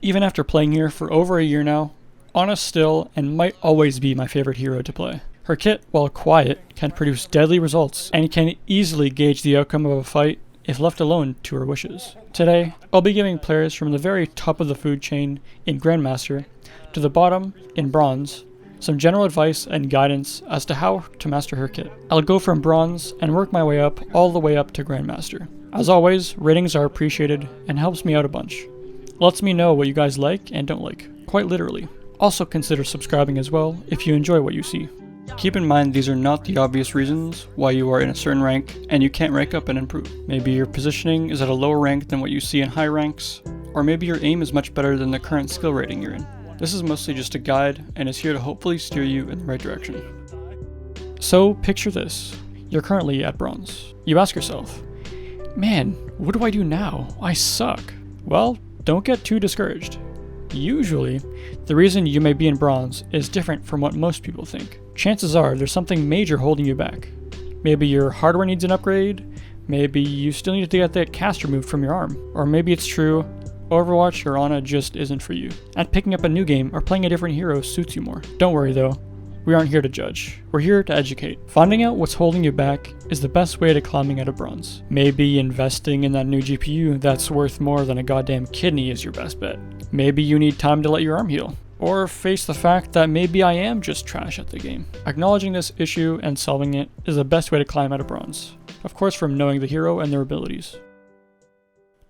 Even after playing here for over a year now, Ana still and might always be my favorite hero to play. Her kit, while quiet, can produce deadly results and can easily gauge the outcome of a fight if left alone to her wishes. Today, I'll be giving players from the very top of the food chain in Grandmaster to the bottom in Bronze some general advice and guidance as to how to master her kit. I'll go from Bronze and work my way up all the way up to Grandmaster. As always, ratings are appreciated and helps me out a bunch. Lets me know what you guys like and don't like, quite literally. Also consider subscribing as well if you enjoy what you see. Keep in mind these are not the obvious reasons why you are in a certain rank and you can't rank up and improve. Maybe your positioning is at a lower rank than what you see in high ranks, or maybe your aim is much better than the current skill rating you're in. This is mostly just a guide and is here to hopefully steer you in the right direction. So picture this, you're currently at Bronze. You ask yourself, man, what do I do now? I suck. Well, don't get too discouraged. Usually, the reason you may be in Bronze is different from what most people think. Chances are there's something major holding you back. Maybe your hardware needs an upgrade, maybe you still need to get that cast removed from your arm, or maybe it's true, Overwatch or Ana just isn't for you, and picking up a new game or playing a different hero suits you more. Don't worry though, we aren't here to judge, we're here to educate. Finding out what's holding you back is the best way to climbing out of Bronze. Maybe investing in that new GPU that's worth more than a goddamn kidney is your best bet. Maybe you need time to let your arm heal. Or face the fact that maybe I am just trash at the game. Acknowledging this issue and solving it is the best way to climb out of Bronze. Of course from knowing the hero and their abilities.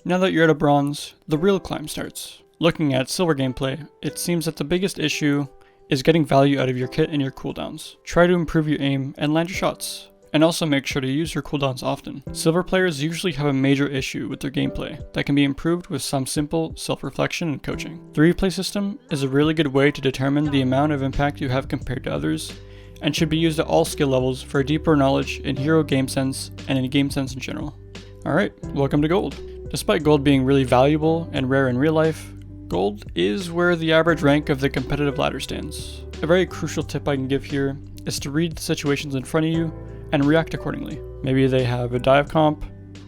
Now that you're at a Bronze, the real climb starts. Looking at Silver gameplay, it seems that the biggest issue is getting value out of your kit and your cooldowns. Try to improve your aim and land your shots. And also make sure to use your cooldowns often. Silver players usually have a major issue with their gameplay that can be improved with some simple self-reflection and coaching. The replay system is a really good way to determine the amount of impact you have compared to others, and should be used at all skill levels for a deeper knowledge in hero game sense and in game sense in general. Alright, welcome to Gold. Despite Gold being really valuable and rare in real life, Gold is where the average rank of the competitive ladder stands. A very crucial tip I can give here is to read the situations in front of you and react accordingly. Maybe they have a dive comp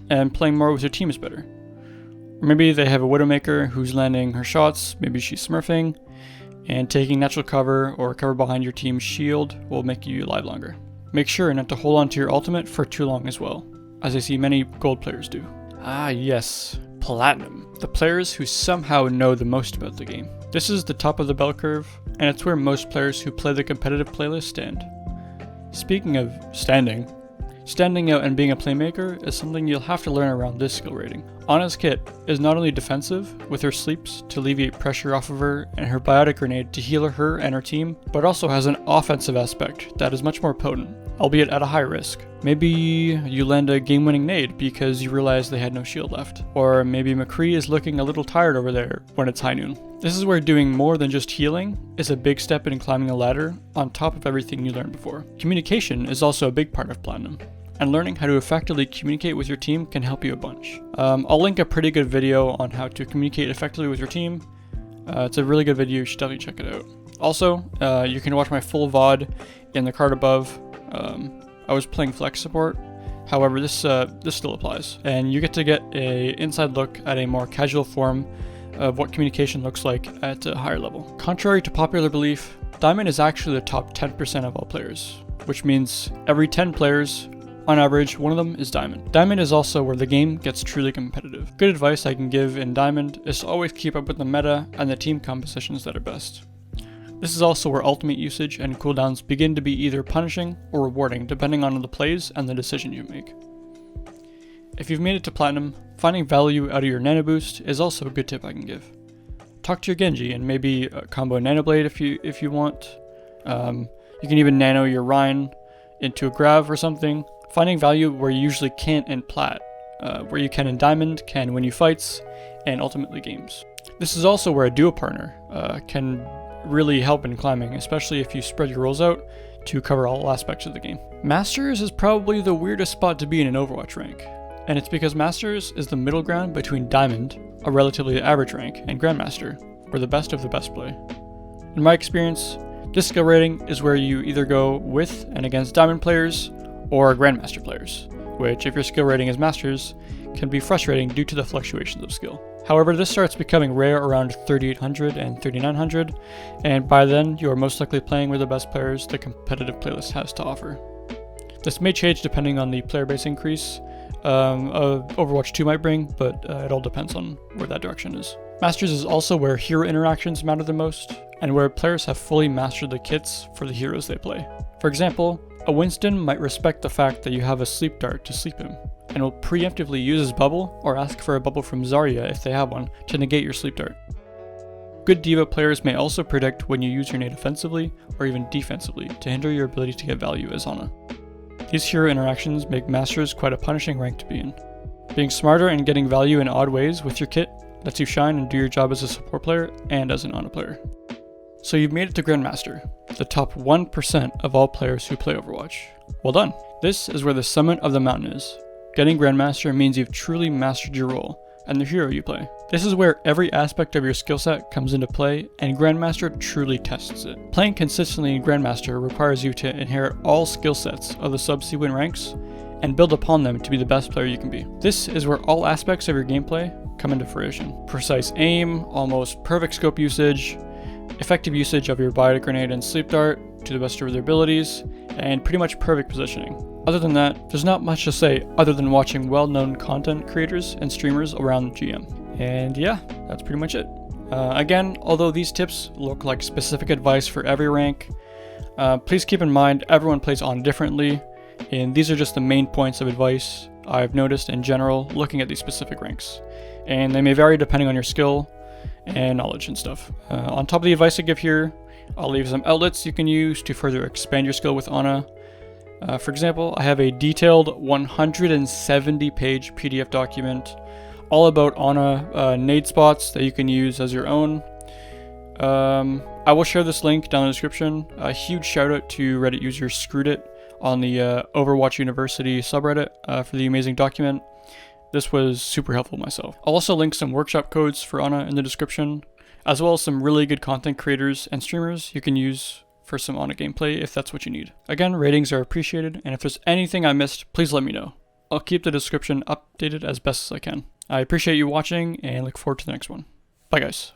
and playing more with your team is better. Or maybe they have a Widowmaker who's landing her shots, maybe she's smurfing, and taking natural cover or cover behind your team's shield will make you alive longer. Make sure not to hold on to your ultimate for too long as well, as I see many Gold players do. Ah yes, Platinum. The players who somehow know the most about the game. This is the top of the bell curve, and it's where most players who play the competitive playlist stand. Speaking of standing out and being a playmaker is something you'll have to learn around this skill rating. Ana's kit is not only defensive, with her sleeps to alleviate pressure off of her and her Biotic grenade to heal her and her team, but also has an offensive aspect that is much more potent, albeit at a high risk. Maybe you land a game-winning nade because you realize they had no shield left. Or maybe McCree is looking a little tired over there when it's high noon. This is where doing more than just healing is a big step in climbing a ladder on top of everything you learned before. Communication is also a big part of Platinum, and learning how to effectively communicate with your team can help you a bunch. I'll link a pretty good video on how to communicate effectively with your team. It's a really good video, you should definitely check it out. Also, you can watch my full VOD in the card above. I was playing flex support, however this still applies, and you get to get an inside look at a more casual form of what communication looks like at a higher level. Contrary to popular belief, Diamond is actually the top 10% of all players, which means every 10 players, on average, one of them is Diamond. Diamond is also where the game gets truly competitive. Good advice I can give in Diamond is to always keep up with the meta and the team compositions that are best. This is also where ultimate usage and cooldowns begin to be either punishing or rewarding depending on the plays and the decision you make. If you've made it to Platinum, finding value out of your nano boost is also a good tip I can give. Talk to your Genji and maybe combo Nano Blade if you want. You can even nano your Rhine into a Grav or something. Finding value where you usually can't in Plat, where you can in Diamond, can win you fights, and ultimately games. This is also where a duo partner can really help in climbing, especially if you spread your roles out to cover all aspects of the game. Masters is probably the weirdest spot to be in an Overwatch rank, and it's because Masters is the middle ground between Diamond, a relatively average rank, and Grandmaster, where the best of the best play. In my experience, this skill rating is where you either go with and against Diamond players or Grandmaster players, which if your skill rating is Masters, can be frustrating due to the fluctuations of skill. However, this starts becoming rare around 3800 and 3900, and by then you are most likely playing with the best players the competitive playlist has to offer. This may change depending on the player base increase Overwatch 2 might bring, but it all depends on where that direction is. Masters is also where hero interactions matter the most, and where players have fully mastered the kits for the heroes they play. For example, a Winston might respect the fact that you have a sleep dart to sleep him, and will preemptively use his bubble or ask for a bubble from Zarya if they have one to negate your sleep dart. Good D.Va players may also predict when you use your nade offensively or even defensively to hinder your ability to get value as Ana. These hero interactions make Masters quite a punishing rank to be in. Being smarter and getting value in odd ways with your kit lets you shine and do your job as a support player and as an Ana player. So you've made it to Grandmaster, the top 1% of all players who play Overwatch. Well done! This is where the summit of the mountain is. Getting Grandmaster means you've truly mastered your role and the hero you play. This is where every aspect of your skill set comes into play, and Grandmaster truly tests it. Playing consistently in Grandmaster requires you to inherit all skill sets of the subsequent ranks and build upon them to be the best player you can be. This is where all aspects of your gameplay come into fruition. Precise aim, almost perfect scope usage, effective usage of your Biotic grenade and sleep dart to the best of their abilities, and pretty much perfect positioning. Other than that, there's not much to say other than watching well-known content creators and streamers around GM. And yeah, that's pretty much it. Again, although these tips look like specific advice for every rank, please keep in mind everyone plays on differently, and these are just the main points of advice I've noticed in general looking at these specific ranks. And they may vary depending on your skill and knowledge and stuff. On top of the advice I give here, I'll leave some outlets you can use to further expand your skill with Ana. For example, I have a detailed 170-page PDF document all about Ana nade spots that you can use as your own. I will share this link down in the description. A huge shout out to Reddit user Screwedit on the Overwatch University subreddit for the amazing document. This was super helpful myself. I'll also link some workshop codes for Ana in the description, as well as some really good content creators and streamers you can use for some Ana gameplay if that's what you need. Again, ratings are appreciated, and if there's anything I missed, please let me know. I'll keep the description updated as best as I can. I appreciate you watching and look forward to the next one. Bye guys.